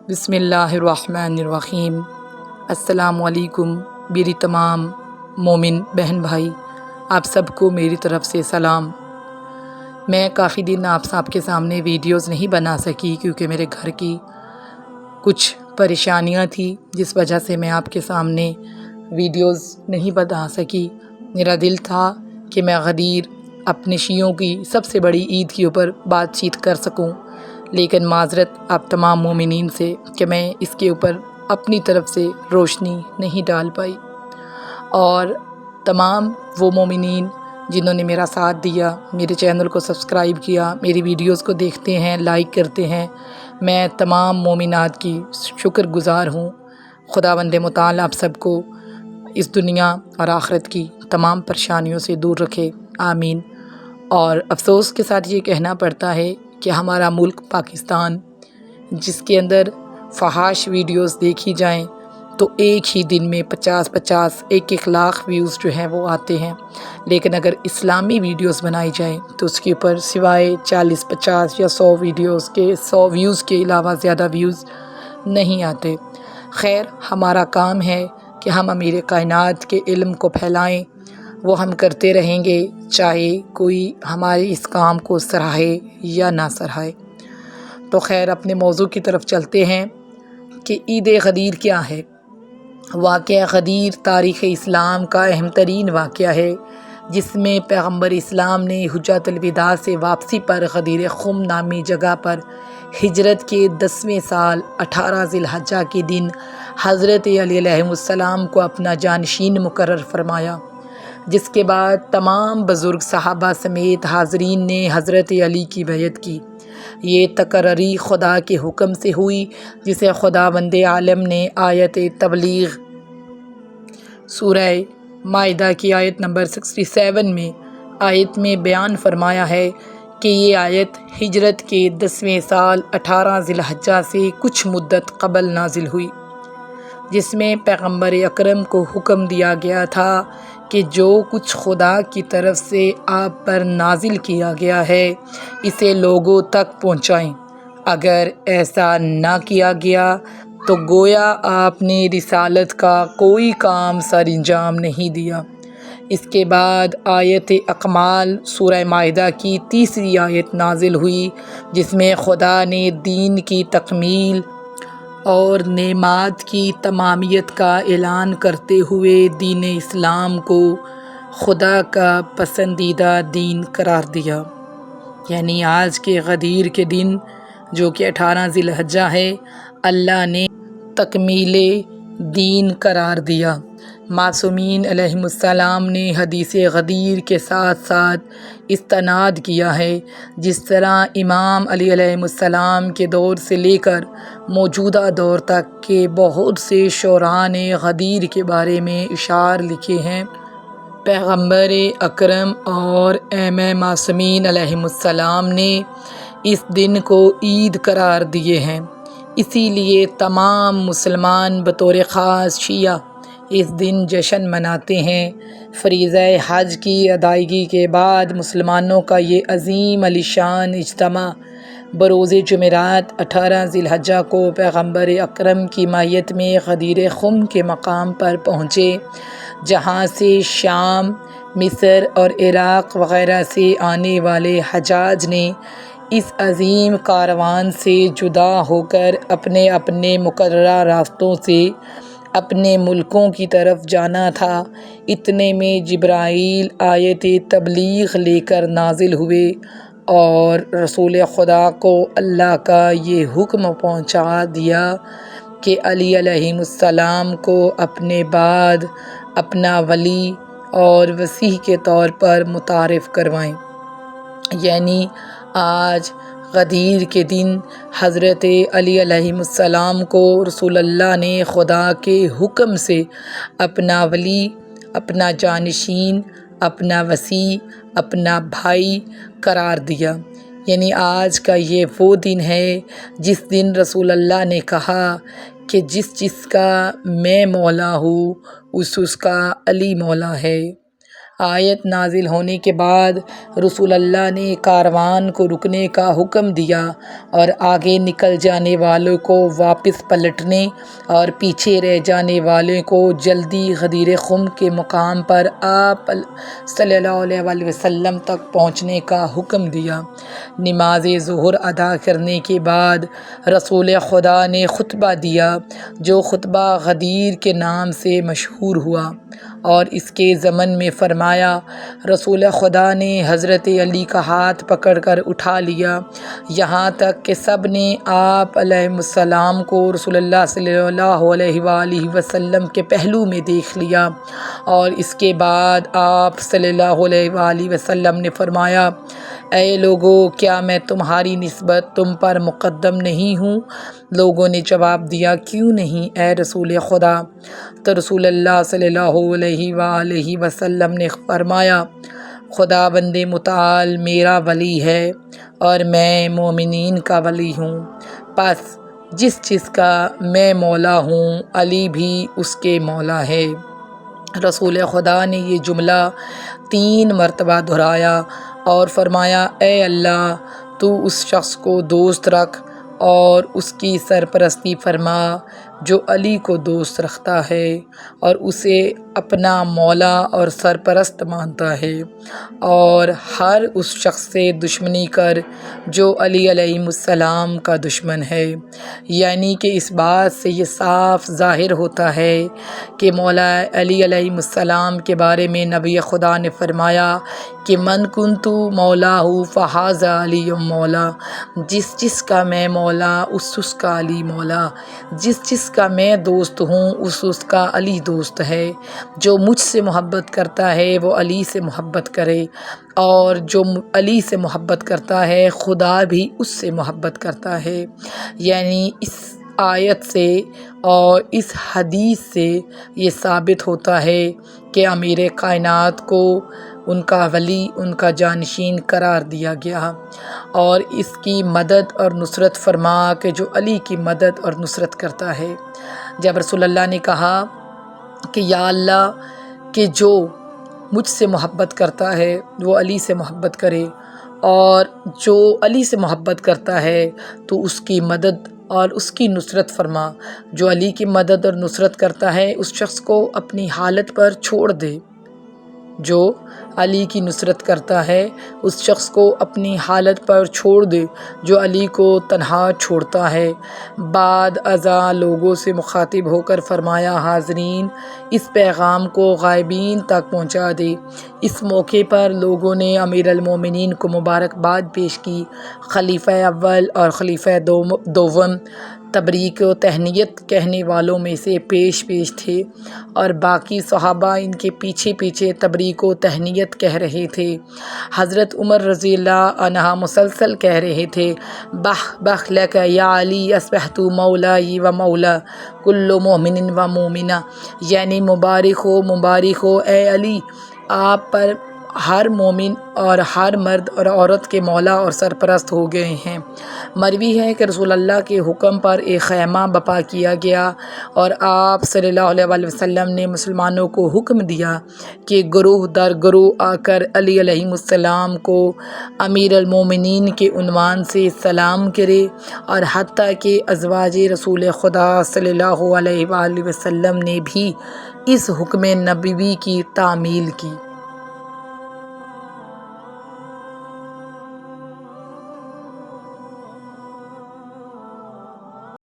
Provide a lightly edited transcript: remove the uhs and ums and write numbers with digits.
بسم اللہ الرحمن الرحیم۔ السلام علیکم میری تمام مومن بہن بھائی، آپ سب کو میری طرف سے سلام۔ میں کافی دن آپ کے سامنے ویڈیوز نہیں بنا سکی کیونکہ میرے گھر کی کچھ پریشانیاں تھی، جس وجہ سے میں آپ کے سامنے ویڈیوز نہیں بنا سکی۔ میرا دل تھا کہ میں غدیر اپنے شیعوں کی سب سے بڑی عید کے اوپر بات چیت کر سکوں، لیکن معذرت آپ تمام مومنین سے کہ میں اس کے اوپر اپنی طرف سے روشنی نہیں ڈال پائی، اور تمام وہ مومنین جنہوں نے میرا ساتھ دیا، میرے چینل کو سبسکرائب کیا، میری ویڈیوز کو دیکھتے ہیں، لائک کرتے ہیں، میں تمام مومنات کی شکر گزار ہوں۔ خداوند متعال آپ سب کو اس دنیا اور آخرت کی تمام پریشانیوں سے دور رکھے، آمین۔ اور افسوس کے ساتھ یہ کہنا پڑتا ہے کہ ہمارا ملک پاکستان، جس کے اندر فحش ویڈیوز دیکھی جائیں تو ایک ہی دن میں 50 1 لاکھ ویوز جو ہیں وہ آتے ہیں، لیکن اگر اسلامی ویڈیوز بنائی جائیں تو اس کے اوپر سوائے 40 50 یا 100 ویڈیوز کے 100 ویوز کے علاوہ زیادہ ویوز نہیں آتے۔ خیر، ہمارا کام ہے کہ ہم امیر کائنات کے علم کو پھیلائیں، وہ ہم کرتے رہیں گے، چاہے کوئی ہمارے اس کام کو سراہے یا نہ سراہے۔ تو خیر، اپنے موضوع کی طرف چلتے ہیں کہ عید غدیر کیا ہے۔ واقعہ غدیر تاریخ اسلام کا اہم ترین واقعہ ہے، جس میں پیغمبر اسلام نے حجۃ الوداع سے واپسی پر غدیر خم نامی جگہ پر ہجرت کے 10ویں سال 18 ذی الحجہ کے دن حضرت علی علیہ السلام کو اپنا جانشین مقرر فرمایا، جس کے بعد تمام بزرگ صحابہ سمیت حاضرین نے حضرت علی کی بیعت کی۔ یہ تقرری خدا کے حکم سے ہوئی، جسے خداوند عالم نے آیت تبلیغ سورہ مائدہ کی آیت نمبر 67 میں آیت میں بیان فرمایا ہے کہ یہ آیت ہجرت کے 10ویں سال 18 ذی الحجہ سے کچھ مدت قبل نازل ہوئی، جس میں پیغمبر اکرم کو حکم دیا گیا تھا کہ جو کچھ خدا کی طرف سے آپ پر نازل کیا گیا ہے اسے لوگوں تک پہنچائیں۔ اگر ایسا نہ کیا گیا تو گویا آپ نے رسالت کا کوئی کام سر انجام نہیں دیا۔ اس کے بعد آیت اکمال سورہ مائدہ کی 3ری آیت نازل ہوئی، جس میں خدا نے دین کی تکمیل اور نعمات کی تمامیت کا اعلان کرتے ہوئے دین اسلام کو خدا کا پسندیدہ دین قرار دیا۔ یعنی آج کے غدیر کے دن، جو کہ 18 ذی الحجہ ہے، اللہ نے تکمیل دین قرار دیا۔ معصومین علیہم السلام نے حدیث غدیر کے ساتھ ساتھ استناد کیا ہے، جس طرح امام علی علیہ السلام کے دور سے لے کر موجودہ دور تک کے بہت سے شعراء نے غدیر کے بارے میں اشعار لکھے ہیں۔ پیغمبر اکرم اور ائمہ معصومین علیہم السلام نے اس دن کو عید قرار دیے ہیں، اسی لیے تمام مسلمان بطور خاص شیعہ اس دن جشن مناتے ہیں۔ فریضہ حج کی ادائیگی کے بعد مسلمانوں کا یہ عظیم الشان اجتماع بروز جمعرات 18 ذی الحجہ کو پیغمبر اکرم کی معیت میں غدیر خم کے مقام پر پہنچے، جہاں سے شام، مصر اور عراق وغیرہ سے آنے والے حجاج نے اس عظیم کاروان سے جدا ہو کر اپنے اپنے مقررہ راستوں سے اپنے ملکوں کی طرف جانا تھا۔ اتنے میں جبرائیل آیت تبلیغ لے کر نازل ہوئے اور رسول خدا کو اللہ کا یہ حکم پہنچا دیا کہ علی علیہ السلام کو اپنے بعد اپنا ولی اور وصی کے طور پر متعارف کروائیں۔ یعنی آج غدیر کے دن حضرت علی علیہ السلام کو رسول اللہ نے خدا کے حکم سے اپنا ولی، اپنا جانشین، اپنا وصی، اپنا بھائی قرار دیا۔ یعنی آج کا یہ وہ دن ہے جس دن رسول اللہ نے کہا کہ جس کا میں مولا ہوں اس کا علی مولا ہے۔ آیت نازل ہونے کے بعد رسول اللہ نے کاروان کو رکنے کا حکم دیا اور آگے نکل جانے والوں کو واپس پلٹنے اور پیچھے رہ جانے والوں کو جلدی غدیر خم کے مقام پر آپ صلی اللہ علیہ وسلم تک پہنچنے کا حکم دیا۔ نماز ظہر ادا کرنے کے بعد رسول خدا نے خطبہ دیا، جو خطبہ غدیر کے نام سے مشہور ہوا، اور اس کے ضمن میں فرمایا، رسول خدا نے حضرت علی کا ہاتھ پکڑ کر اٹھا لیا، یہاں تک کہ سب نے آپ علیہ السلام کو رسول اللہ صلی اللہ علیہ وآلہ وسلم کے پہلو میں دیکھ لیا، اور اس کے بعد آپ صلی اللہ علیہ وآلہ وسلم نے فرمایا، اے لوگو، کیا میں تمہاری نسبت تم پر مقدم نہیں ہوں؟ لوگوں نے جواب دیا، کیوں نہیں اے رسول خدا؟ تو رسول اللہ صلی اللہ علیہ وآلہ وسلم نے فرمایا، خدا بند متعال میرا ولی ہے اور میں مومنین کا ولی ہوں، پس جس چیز کا میں مولا ہوں علی بھی اس کے مولا ہے۔ رسول خدا نے یہ جملہ 3 مرتبہ دہرایا اور فرمایا، اے اللہ، تو اس شخص کو دوست رکھ اور اس کی سرپرستی فرما جو علی کو دوست رکھتا ہے اور اسے اپنا مولا اور سرپرست مانتا ہے، اور ہر اس شخص سے دشمنی کر جو علی علیہ السلام کا دشمن ہے۔ یعنی کہ اس بات سے یہ صاف ظاہر ہوتا ہے کہ مولا علی علیہ السلام کے بارے میں نبی خدا نے فرمایا کہ من کنتو مولا فہذا علی مولا، جس کا میں مولا اس کا علی مولا، جس کا میں دوست ہوں اس کا علی دوست ہے۔ جو مجھ سے محبت کرتا ہے وہ علی سے محبت کرے، اور جو علی سے محبت کرتا ہے خدا بھی اس سے محبت کرتا ہے۔ یعنی اس آیت سے اور اس حدیث سے یہ ثابت ہوتا ہے کہ امیر کائنات کو ان کا ولی، ان کا جانشین قرار دیا گیا، اور اس کی مدد اور نصرت فرما کہ جو علی کی مدد اور نصرت کرتا ہے۔ جب رسول اللہ نے کہا کہ یا اللہ، کہ جو مجھ سے محبت کرتا ہے وہ علی سے محبت کرے، اور جو علی سے محبت کرتا ہے تو اس کی مدد اور اس کی نصرت فرما، جو علی کی مدد اور نصرت کرتا ہے اس شخص کو اپنی حالت پر چھوڑ دے، جو علی کی نصرت کرتا ہے اس شخص کو اپنی حالت پر چھوڑ دے، جو علی کو تنہا چھوڑتا ہے۔ بعد ازاں لوگوں سے مخاطب ہو کر فرمایا، حاضرین، اس پیغام کو غائبین تک پہنچا دے۔ اس موقع پر لوگوں نے امیر المومنین کو مبارکباد پیش کی۔ خلیفہ اول اور خلیفہ دوم تبریک و تہنیت کہنے والوں میں سے پیش تھے، اور باقی صحابہ ان کے پیچھے پیچھے تبریک و تہنیت کہہ رہے تھے۔ حضرت عمر رضی اللہ عنہ مسلسل کہہ رہے تھے، بخ بخ لک یا علی، اصبحت مولائی و مولا کل مومن و مومنہ، یعنی مبارک ہو اے علی، آپ پر ہر مومن اور ہر مرد اور عورت کے مولا اور سرپرست ہو گئے ہیں۔ مروی ہے کہ رسول اللہ کے حکم پر ایک خیمہ بپا کیا گیا، اور آپ صلی اللہ علیہ وسلم نے مسلمانوں کو حکم دیا کہ گروہ در گروہ آ کر علی علیہ السلام کو امیر المومنین کے عنوان سے سلام کرے، اور حتیٰ کہ ازواج رسول خدا صلی اللہ علیہ وآلہ وسلم نے بھی اس حکم نبوی کی تعمیل کی۔